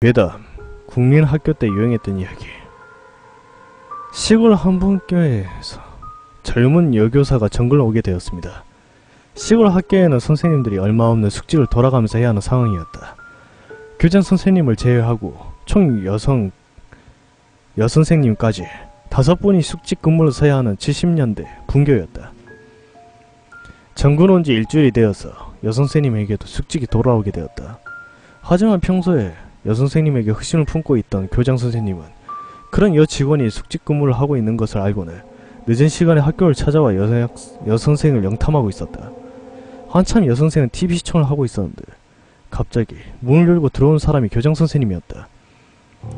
괴담, 국민학교 때 유행했던 이야기. 시골 한 분교회에서 젊은 여교사가 전근을 오게 되었습니다. 시골 학교에는 선생님들이 얼마 없는 숙직을 돌아가면서 해야 하는 상황이었다. 교장 선생님을 제외하고 총 여선생님까지 5분이 숙직 근무를 서야 하는 70년대 분교였다. 전근 온 지 일주일이 되어서 여선생님에게도 숙직이 돌아오게 되었다. 하지만 평소에 여선생님에게 의심을 품고 있던 교장 선생님은 그런 여직원이 숙직 근무를 하고 있는 것을 알고는 늦은 시간에 학교를 찾아와 여선생을 영탐하고 있었다. 한참 여선생은 TV 시청을 하고 있었는데 갑자기 문을 열고 들어온 사람이 교장 선생님이었다.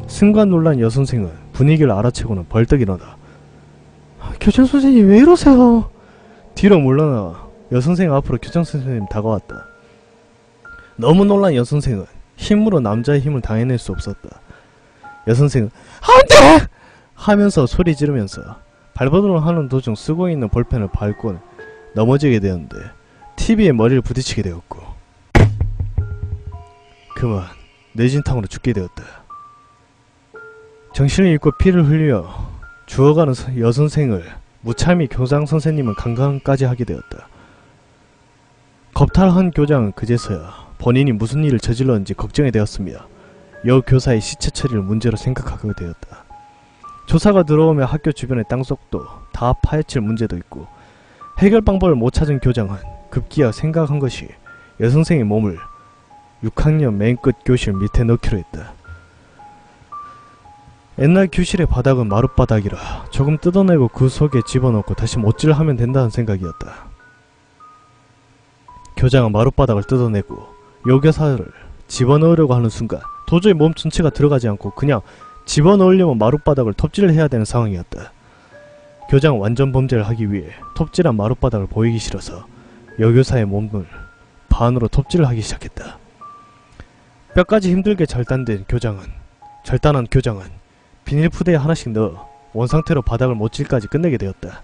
순간 놀란 여선생은 분위기를 알아채고는 벌떡 일어나 교장 선생님 왜 이러세요? 뒤로 물러나와 여선생 앞으로 교장 선생님 다가왔다. 너무 놀란 여선생은 힘으로 남자의 힘을 당해낼 수 없었다. 여선생은 안돼! 하면서 소리 지르면서 발버둥을 하는 도중 쓰고 있는 볼펜을 밟고 넘어지게 되었는데 TV에 머리를 부딪히게 되었고 그만 뇌진탕으로 죽게 되었다. 정신을 잃고 피를 흘려 죽어가는 여선생을 무참히 교장 선생님은 강간까지 하게 되었다. 겁탈한 교장은 그제서야 본인이 무슨 일을 저질렀는지 걱정이 되었으며 여교사의 시체 처리를 문제로 생각하게 되었다. 조사가 들어오며 학교 주변의 땅속도 다 파헤칠 문제도 있고 해결 방법을 못 찾은 교장은 급기야 생각한 것이 여선생의 몸을 6학년 맨 끝 교실 밑에 넣기로 했다. 옛날 교실의 바닥은 마룻바닥이라 조금 뜯어내고 그 속에 집어넣고 다시 못질하면 된다는 생각이었다. 교장은 마룻바닥을 뜯어내고 여교사를 집어넣으려고 하는 순간 도저히 몸 전체가 들어가지 않고 그냥 집어넣으려면 마룻바닥을 톱질을 해야 되는 상황이었다. 교장은 완전 범죄를 하기 위해 톱질한 마룻바닥을 보이기 싫어서 여교사의 몸을 반으로 톱질을 하기 시작했다. 뼈까지 힘들게 절단한 교장은 비닐푸대에 하나씩 넣어 원상태로 바닥을 못질까지 끝내게 되었다.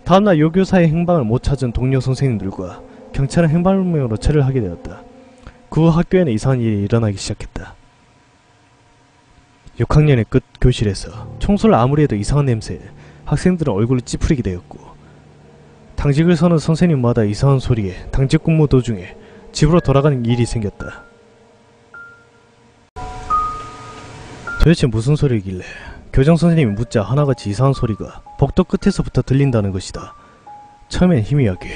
다음날 여교사의 행방을 못 찾은 동료 선생님들과 경찰은 행방불명으로 처리를 하게 되었다. 그 후 학교에는 이상한 일이 일어나기 시작했다. 6학년의 끝 교실에서 청소를 아무리 해도 이상한 냄새에 학생들은 얼굴을 찌푸리게 되었고 당직을 서는 선생님마다 이상한 소리에 당직 근무 도중에 집으로 돌아가는 일이 생겼다. 도대체 무슨 소리길래 교장 선생님이 묻자 하나같이 이상한 소리가 복도 끝에서부터 들린다는 것이다. 처음엔 희미하게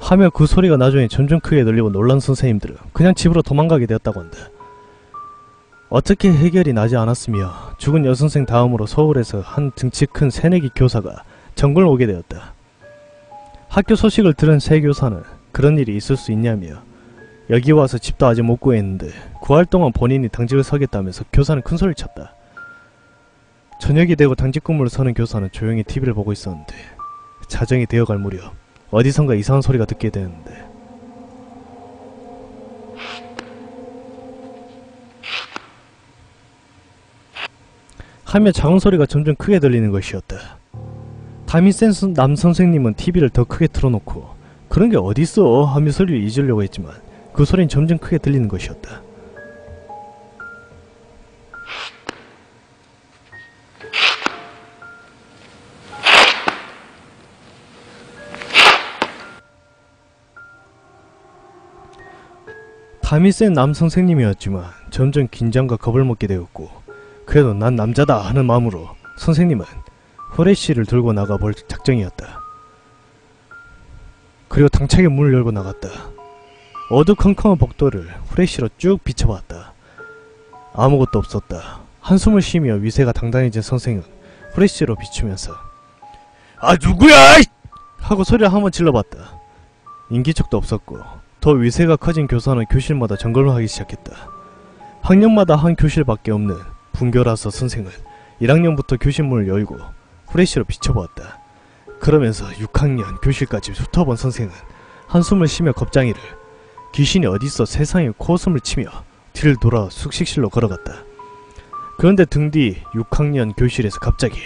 하며 그 소리가 나중에 점점 크게 들리고 놀란 선생님들은 그냥 집으로 도망가게 되었다고 한다. 어떻게 해결이 나지 않았으며 죽은 여선생 다음으로 서울에서 한 등치 큰 새내기 교사가 전근을 오게 되었다. 학교 소식을 들은 새 교사는 그런 일이 있을 수 있냐며 여기 와서 집도 아직 못 구했는데 구할 동안 본인이 당직을 서겠다면서 교사는 큰소리를 쳤다. 저녁이 되고 당직 근무를 서는 교사는 조용히 TV를 보고 있었는데 자정이 되어갈 무렵 어디선가 이상한 소리가 듣게 되는데 하며 작은 소리가 점점 크게 들리는 것이었다. 담이 센 남선생님은 TV를 더 크게 틀어놓고 그런 게 어딨어 하며 소리를 잊으려고 했지만 그 소리는 점점 크게 들리는 것이었다. 담이 센 남선생님이었지만 점점 긴장과 겁을 먹게 되었고 그래도 난 남자다 하는 마음으로 선생님은 후레쉬를 들고 나가볼 작정이었다. 그리고 당차게 문을 열고 나갔다. 어두컴컴한 복도를 후레쉬로 쭉 비춰봤다. 아무것도 없었다. 한숨을 쉬며 위세가 당당해진 선생은 후레쉬로 비추면서 아 누구야! 하고 소리를 한번 질러봤다. 인기척도 없었고 더 위세가 커진 교사는 교실마다 점검을 하기 시작했다. 학년마다 한 교실밖에 없는 분교라서 선생은 1학년부터 교실문을 열고 후레쉬로 비춰보았다. 그러면서 6학년 교실까지 훑어본 선생은 한숨을 쉬며 겁장이를 귀신이 어딨어 세상에 코웃음을 치며 뒤를 돌아 숙식실로 걸어갔다. 그런데 등 뒤 6학년 교실에서 갑자기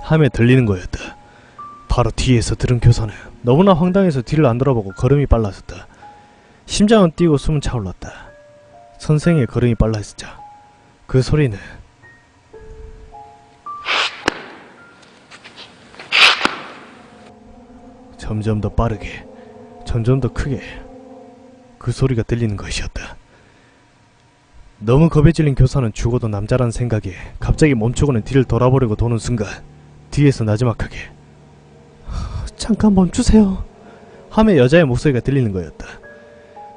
하며 들리는 거였다. 바로 뒤에서 들은 교사는 너무나 황당해서 뒤를 안 돌아보고 걸음이 빨라졌다. 심장은 뛰고 숨은 차올랐다. 선생의 걸음이 빨라지자 그 소리는 점점 더 빠르게, 점점 더 크게 그 소리가 들리는 것이었다. 너무 겁에 질린 교사는 죽어도 남자라는 생각에 갑자기 멈추고는 뒤를 돌아보려고 도는 순간 뒤에서 나지막하게 잠깐 멈추세요 하며 여자의 목소리가 들리는 거였다.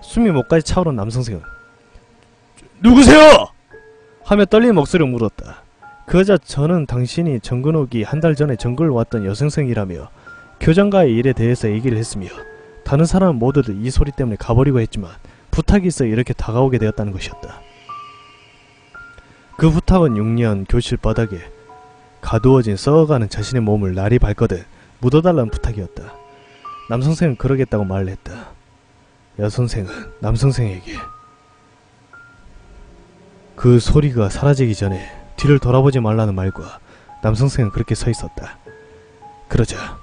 숨이 목까지 차오른 남선생은 누구세요? 하며 떨리는 목소리로 물었다. 그러자 저는 당신이 정근옥이 한 달 전에 정글로 왔던 여선생이라며 교장과의 일에 대해서 얘기를 했으며 다른 사람은 모두들 이 소리 때문에 가버리고 했지만 부탁이 있어 이렇게 다가오게 되었다는 것이었다. 그 부탁은 6년 교실 바닥에 가두어진 썩어가는 자신의 몸을 날이 밝거든 묻어달라는 부탁이었다. 남선생은 그러겠다고 말을 했다. 여선생은 남선생에게 그 소리가 사라지기 전에 뒤를 돌아보지 말라는 말과 남선생은 그렇게 서 있었다. 그러자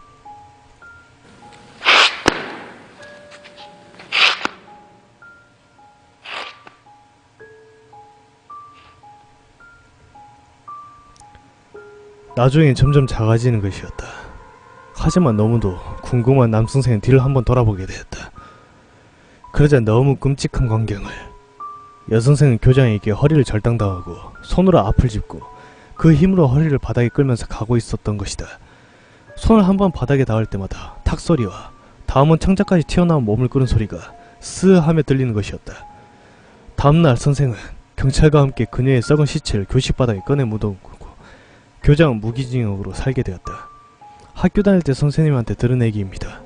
나중엔 점점 작아지는 것이었다. 하지만 너무도 궁금한 남선생은 뒤를 한번 돌아보게 되었다. 그러자 너무 끔찍한 광경을 여선생은 교장에게 허리를 절단당하고 손으로 앞을 짚고 그 힘으로 허리를 바닥에 끌면서 가고 있었던 것이다. 손을 한번 바닥에 닿을 때마다 탁 소리와 다음은 창자까지 튀어나온 몸을 끄는 소리가 스으 하며 들리는 것이었다. 다음날 선생은 경찰과 함께 그녀의 썩은 시체를 교실 바닥에 꺼내 묻어두고 교장은 무기징역으로 살게 되었다. 학교 다닐 때 선생님한테 들은 얘기입니다.